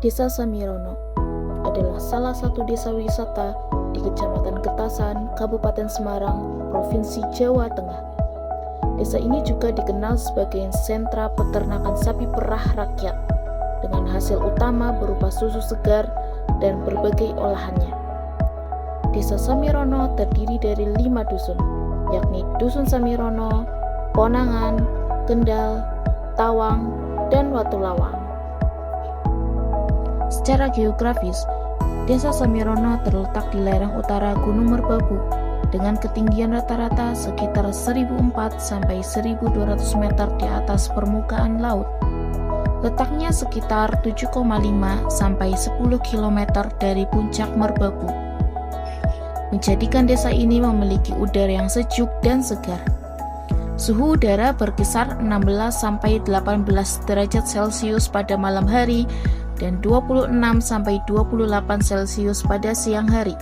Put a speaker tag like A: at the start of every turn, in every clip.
A: Desa Samirono adalah salah satu desa wisata di Kecamatan Getasan, Kabupaten Semarang, Provinsi Jawa Tengah. Desa ini juga dikenal sebagai sentra peternakan sapi perah rakyat, dengan hasil utama berupa susu segar dan berbagai olahannya. Desa Samirono terdiri dari 5 dusun, yakni Dusun Samirono, Ponangan, Kendal, Tawang, dan Watulawang. Secara geografis, Desa Samirono terletak di lereng utara Gunung Merbabu dengan ketinggian rata-rata sekitar 1.004 sampai 1.200 meter di atas permukaan laut. Letaknya sekitar 7,5 sampai 10 km dari puncak Merbabu, menjadikan desa ini memiliki udara yang sejuk dan segar. Suhu udara berkisar 16 sampai 18 derajat Celcius pada malam hari dan 26 sampai 28 Celcius pada siang hari.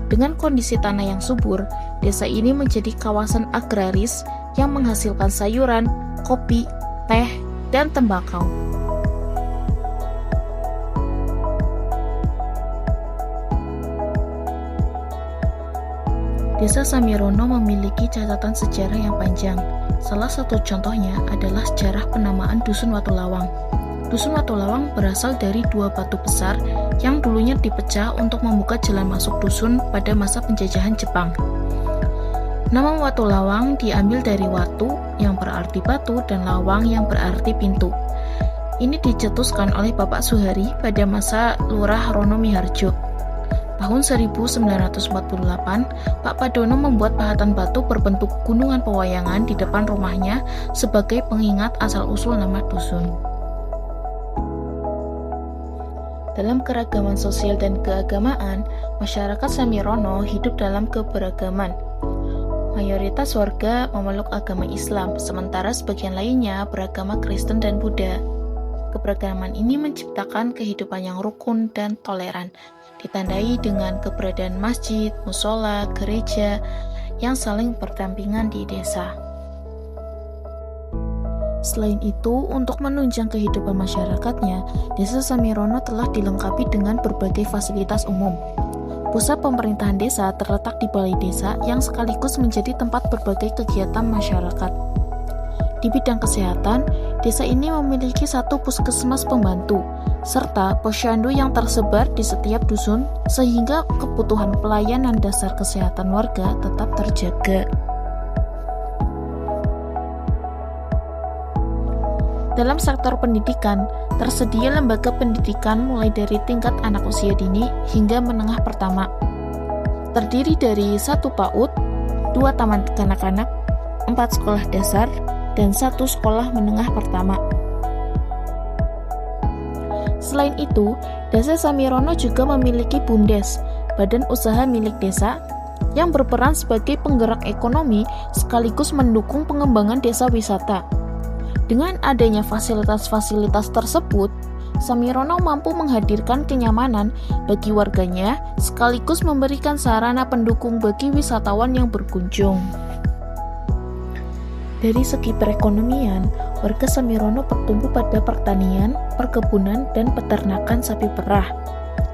A: Dengan kondisi tanah yang subur, desa ini menjadi kawasan agraris yang menghasilkan sayuran, kopi, teh, dan tembakau. Desa Samirono memiliki catatan sejarah yang panjang. Salah satu contohnya adalah sejarah penamaan Dusun Watulawang. Dusun Watulawang berasal dari 2 batu besar yang dulunya dipecah untuk membuka jalan masuk dusun pada masa penjajahan Jepang. Nama Watulawang diambil dari watu yang berarti batu dan lawang yang berarti pintu. Ini dicetuskan oleh Bapak Suhari pada masa Lurah Rono Miharjo. Tahun 1948, Pak Padono membuat pahatan batu berbentuk gunungan pewayangan di depan rumahnya sebagai pengingat asal-usul nama dusun. Dalam keragaman sosial dan keagamaan, masyarakat Samirono hidup dalam keberagaman. Mayoritas warga memeluk agama Islam, sementara sebagian lainnya beragama Kristen dan Buddha. Keberagaman ini menciptakan kehidupan yang rukun dan toleran, ditandai dengan keberadaan masjid, musola, gereja yang saling berdampingan di desa. Selain itu, untuk menunjang kehidupan masyarakatnya, Desa Samirono telah dilengkapi dengan berbagai fasilitas umum. Pusat pemerintahan desa terletak di balai desa yang sekaligus menjadi tempat berbagai kegiatan masyarakat. Di bidang kesehatan, desa ini memiliki 1 puskesmas pembantu, serta posyandu yang tersebar di setiap dusun, sehingga kebutuhan pelayanan dasar kesehatan warga tetap terjaga. Dalam sektor pendidikan, tersedia lembaga pendidikan mulai dari tingkat anak usia dini hingga menengah pertama. Terdiri dari 1 PAUD, 2 taman kanak-kanak, 4 sekolah dasar, dan 1 sekolah menengah pertama. Selain itu, Desa Samirono juga memiliki BUMDes, badan usaha milik desa, yang berperan sebagai penggerak ekonomi sekaligus mendukung pengembangan desa wisata. Dengan adanya fasilitas-fasilitas tersebut, Samirono mampu menghadirkan kenyamanan bagi warganya sekaligus memberikan sarana pendukung bagi wisatawan yang berkunjung. Dari segi perekonomian, warga Samirono bertumbuh pada pertanian, perkebunan, dan peternakan sapi perah.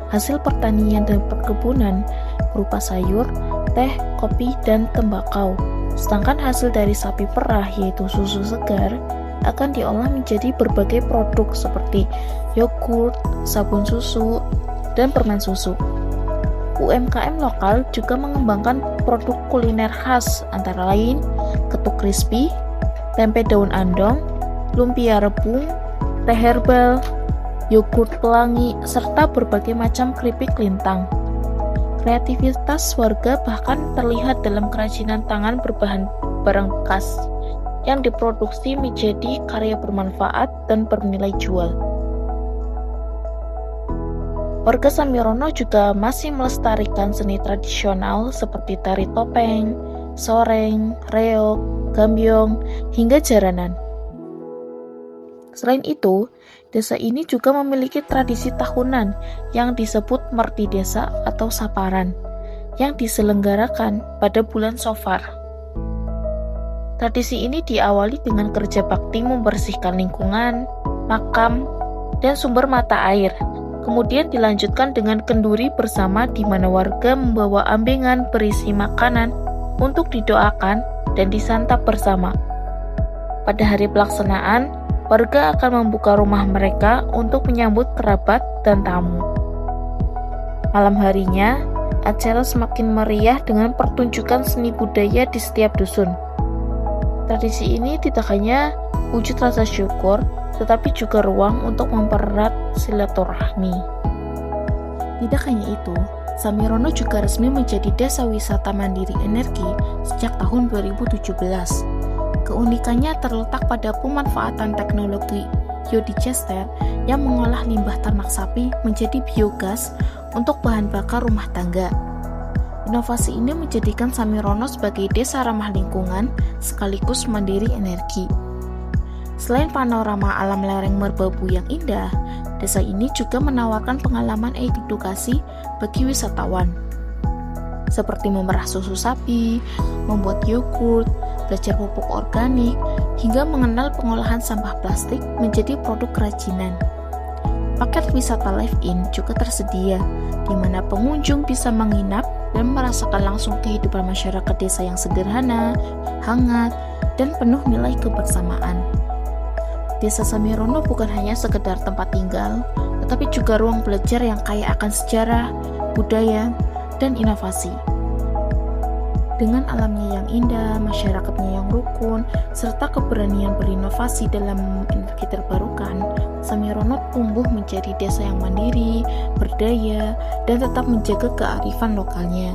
A: Hasil pertanian dan perkebunan berupa sayur, teh, kopi, dan tembakau. Sedangkan hasil dari sapi perah yaitu susu segar akan diolah menjadi berbagai produk seperti yogurt, sabun susu, dan permen susu. UMKM lokal juga mengembangkan produk kuliner khas antara lain ketuk crispy, tempe daun andong, lumpia rebung, teh herbal, yogurt pelangi, serta berbagai macam keripik lintang. Kreativitas warga bahkan terlihat dalam kerajinan tangan berbahan barang bekas yang diproduksi menjadi karya bermanfaat dan bernilai jual. Warga Samirono juga masih melestarikan seni tradisional seperti tari topeng, soreng, reog, gambyong, hingga jaranan. Selain itu, desa ini juga memiliki tradisi tahunan yang disebut Merti Desa atau Saparan, yang diselenggarakan pada bulan Safar. Tradisi ini diawali dengan kerja bakti membersihkan lingkungan, makam, dan sumber mata air. Kemudian dilanjutkan dengan kenduri bersama di mana warga membawa ambengan berisi makanan untuk didoakan dan disantap bersama. Pada hari pelaksanaan, warga akan membuka rumah mereka untuk menyambut kerabat dan tamu. Malam harinya, acara semakin meriah dengan pertunjukan seni budaya di setiap dusun. Tradisi ini tidak hanya wujud rasa syukur, tetapi juga ruang untuk mempererat silaturahmi. Tidak hanya itu, Samirono juga resmi menjadi desa wisata mandiri energi sejak tahun 2017. Keunikannya terletak pada pemanfaatan teknologi biodigester yang mengolah limbah ternak sapi menjadi biogas untuk bahan bakar rumah tangga. Inovasi ini menjadikan Samirono sebagai desa ramah lingkungan sekaligus mandiri energi. Selain panorama alam lereng Merbabu yang indah, desa ini juga menawarkan pengalaman edukasi bagi wisatawan, seperti memerah susu sapi, membuat yogurt, belajar pupuk organik, hingga mengenal pengolahan sampah plastik menjadi produk kerajinan. Paket wisata Live-in juga tersedia, di mana pengunjung bisa menginap dan merasakan langsung kehidupan masyarakat desa yang sederhana, hangat, dan penuh nilai kebersamaan. Desa Samirono bukan hanya sekedar tempat tinggal, tetapi juga ruang belajar yang kaya akan sejarah, budaya, dan inovasi. Dengan alamnya yang indah, masyarakatnya yang rukun, serta keberanian berinovasi dalam energi terbarukan, Samirono tumbuh menjadi desa yang mandiri, berdaya, dan tetap menjaga kearifan lokalnya.